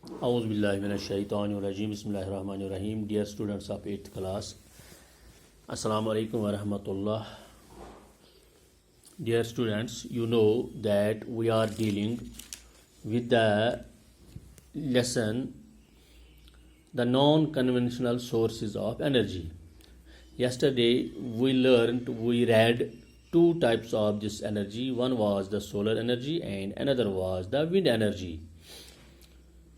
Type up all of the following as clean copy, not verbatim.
Auzubillahiminash-shaytanir-rajim. Bismillahir-rahmanir-rahim. Dear students of 8th class, Assalamu alaikum wa rahmatullah. Dear students, you know that we are dealing with the lesson the non-conventional sources of energy. Yesterday we read two types of this energy. One was the solar energy and another was the wind energy.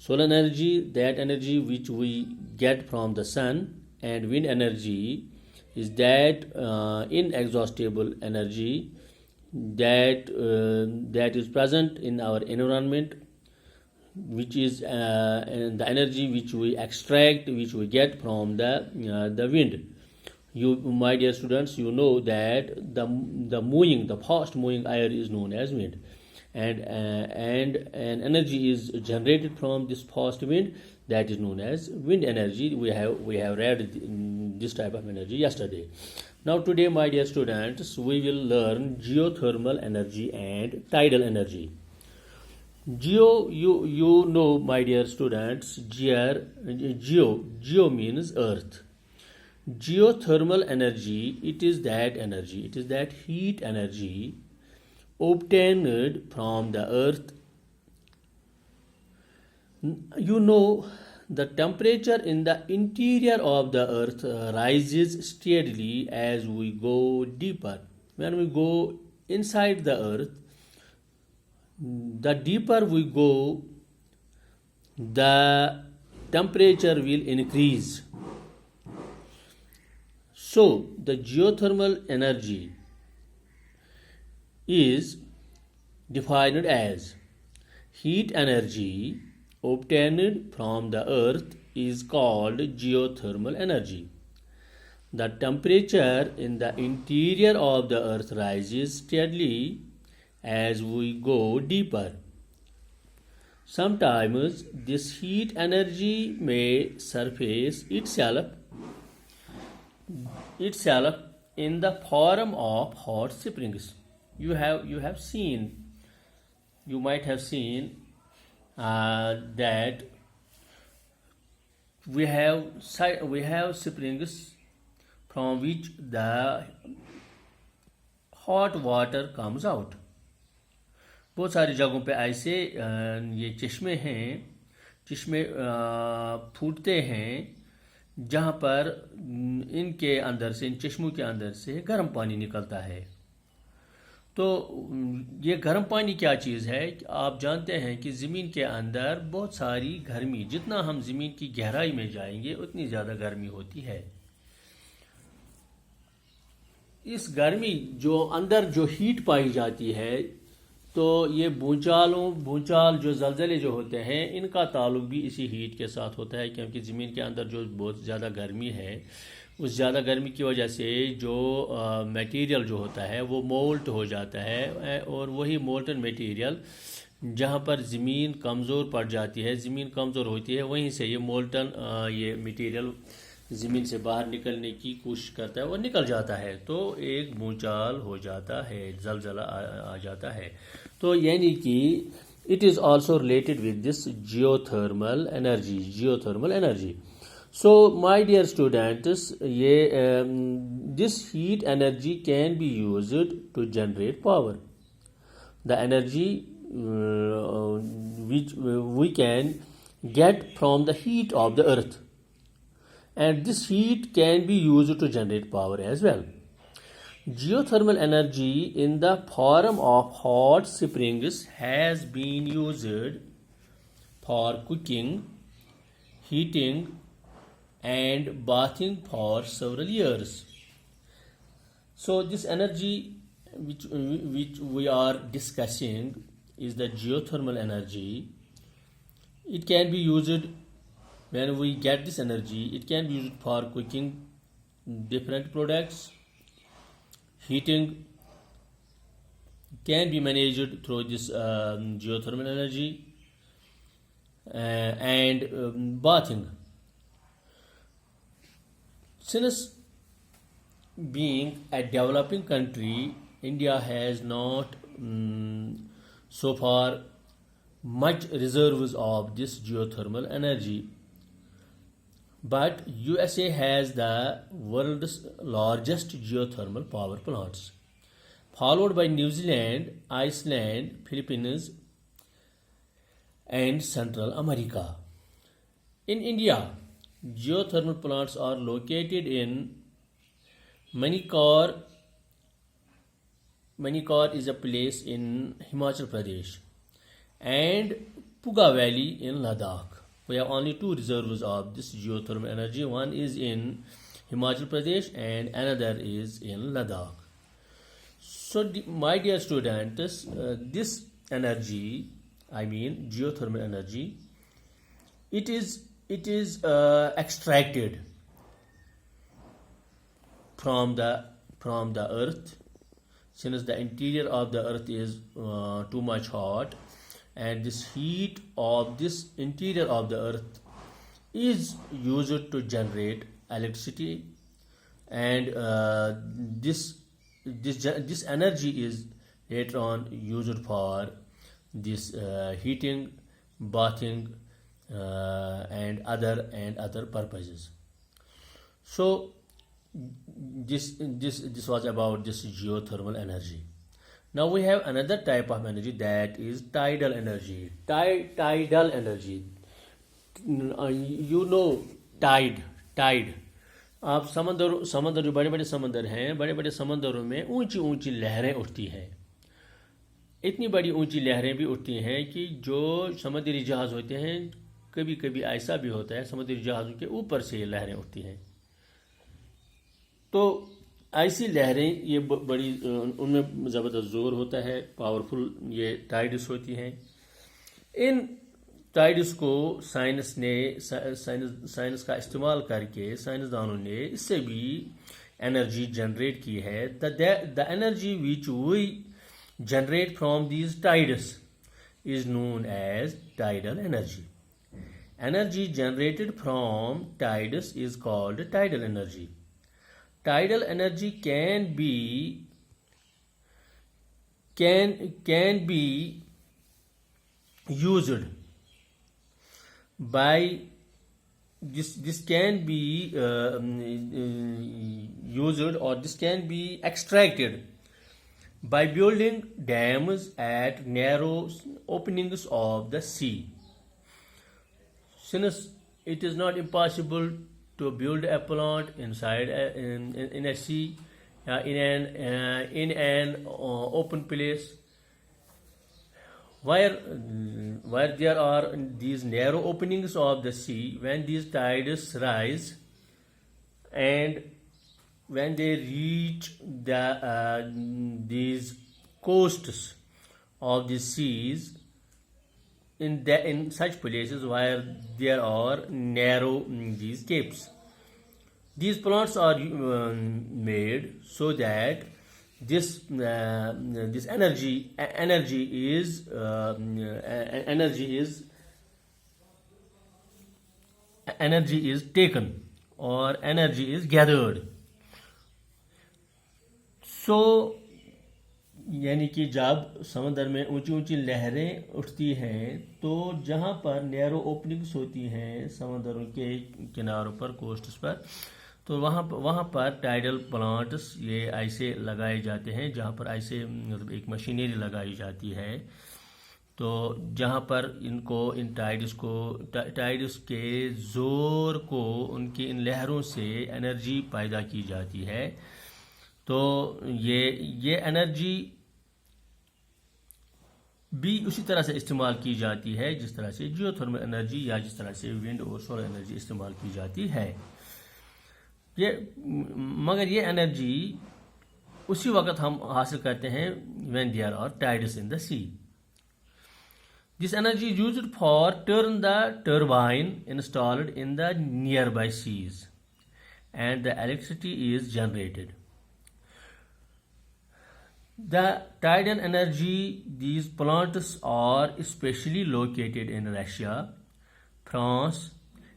Solar energy, that energy which we get from the sun, and wind energy is that inexhaustible energy that is present in our environment, which is the energy which we extract, which we get from the wind. You, my dear students, you know that the fast moving air is known as wind, and an energy is generated from this fast wind that is known as wind energy. We have read this type of energy yesterday. Now today, my dear students, we will learn geothermal energy and tidal energy. You know, my dear students, geo means earth. Geothermal energy, it is that heat energy obtained from the earth. You know, the temperature in the interior of the earth rises steadily as we go deeper. When we go inside the earth, the deeper we go, the temperature will increase. So, the geothermal energy is defined as heat energy obtained from the earth is called geothermal energy. The temperature in the interior of the earth rises steadily as we go deeper. Sometimes this heat energy may surface itself in the form of hot springs. You might have seen that we have springs from which the hot water comes out. बहुत सारी जगहों पे ऐसे ये चश्मे फूटते हैं जहाँ पर इन चश्मों के अंदर से गर्म पानी निकलता है. तो ये गर्म पानी क्या चीज़ है? आप जानते हैं कि ज़मीन के अंदर बहुत सारी गर्मी, जितना हम ज़मीन की गहराई में जाएंगे उतनी ज़्यादा गर्मी होती है. इस गर्मी जो अंदर जो हीट पाई जाती है, तो ये भूचाल जो ज़लज़ले जो होते हैं, इनका ताल्लुक भी इसी हीट के साथ होता है, क्योंकि ज़मीन के अंदर जो बहुत ज़्यादा गर्मी है, उस ज़्यादा गर्मी की वजह से जो मटेरियल जो होता है वो मोल्ट हो जाता है, और वही मोल्टन मटेरियल जहाँ पर ज़मीन कमज़ोर पड़ जाती है, ज़मीन कमज़ोर होती है, वहीं से ये मोल्टन ये मटेरियल ज़मीन से बाहर निकलने की कोशिश करता है और निकल जाता है, तो एक भूचाल हो जाता है, ज़लज़ला आ जाता है. तो यानी कि it is also related with this geothermal energy. So, my dear students, this heat energy can be used to generate power. The energy which we can get from the heat of the earth, and this heat can be used to generate power as well. Geothermal energy in the form of hot springs has been used for cooking, heating, and bathing for several years. So this energy which we are discussing is the geothermal energy. It can be used, when we get this energy, it can be used for cooking different products. Heating can be managed through this geothermal energy, and bathing. Since being a developing country, India has not so far much reserves of this geothermal energy. But USA has the world's largest geothermal power plants, followed by New Zealand, Iceland, Philippines, and Central America. In India, geothermal plants are located in Manikar. Manikar is a place in Himachal Pradesh, and Puga Valley in Ladakh. We have only two reservoirs of this geothermal energy. One is in Himachal Pradesh and another is in Ladakh. So, my dear students, this energy, I mean geothermal energy, it is extracted from the earth, since the interior of the earth is too much hot, and this heat of this interior of the earth is used to generate electricity, and this energy is later on used for this heating, bathing, and other purposes. So this was about this geothermal energy. Now we have another type of energy, that is tidal energy. Tidal energy. You know tide. आप समंदर जो बड़े बड़े समंदर हैं, बड़े बड़े समंदरों में ऊंची ऊंची लहरें उठती हैं. इतनी बड़ी ऊंची लहरें भी उठती हैं कि जो समुद्री जहाज़ होते हैं, कभी कभी ऐसा भी होता है समुद्री जहाज़ों के ऊपर से ये लहरें उठती हैं. तो ऐसी लहरें ये बड़ी, उनमें ज़बरदस्त ज़ोर होता है, पावरफुल ये टाइड्स होती हैं. इन टाइड्स को साइंस का इस्तेमाल करके साइंसदानों ने इससे भी एनर्जी जनरेट की है. The energy which we generate from these tides is known as tidal energy. Energy generated from tides is called tidal energy. Tidal energy can be used by this can be used, or this can be extracted by building dams at narrow openings of the sea. Since it is not impossible to build a plant inside in a sea, in an open place where there are these narrow openings of the sea, when these tides rise and when they reach these coasts of the seas, in such places where there are narrow these capes, these plants are made so that this energy is taken, or energy is gathered. So यानी कि जब समंदर में ऊंची ऊंची लहरें उठती हैं, तो जहाँ पर नैरो ओपनिंग्स होती हैं समंदरों के किनारों पर, कोस्ट्स पर, तो वहाँ पर टाइडल प्लांट्स ये ऐसे लगाए जाते हैं, जहाँ पर ऐसे मतलब एक मशीनरी लगाई जाती है. तो जहाँ पर इन टाइड्स के ज़ोर को, उनकी इन लहरों से एनर्जी पैदा की जाती है. तो ये एनर्जी भी उसी तरह से इस्तेमाल की जाती है जिस तरह से जियोथर्मल एनर्जी या जिस तरह से विंड और सोलर एनर्जी इस्तेमाल की जाती है. मगर ये एनर्जी उसी वक्त हम हासिल करते हैं when there are tides in the sea. This energy is used for turn the turbine installed in the nearby seas, and the electricity is generated. The tidal energy, these plants are especially located in Russia, France,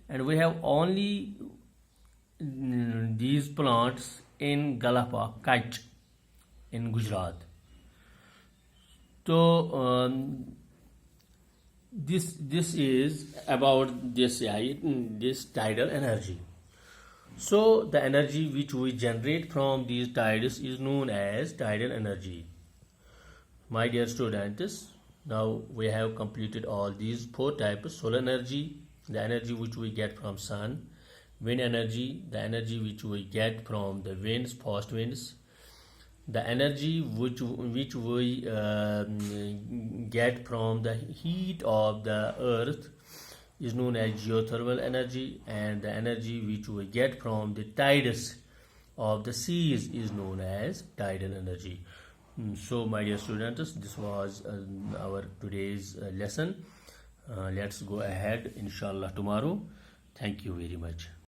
and we have only these plants in Galapagos, Kutch, in Gujarat. तो this is about this tidal energy. So the energy which we generate from these tides is known as tidal energy. My dear students, now we have completed all these four types: solar energy, the energy which we get from sun; wind energy, the energy which we get from the winds, fast winds; the energy which we get from the heat of the earth is known as geothermal energy, and the energy which we get from the tides of the seas is known as tidal energy. So my dear students, this was our today's lesson. Let's go ahead inshallah tomorrow. Thank you very much.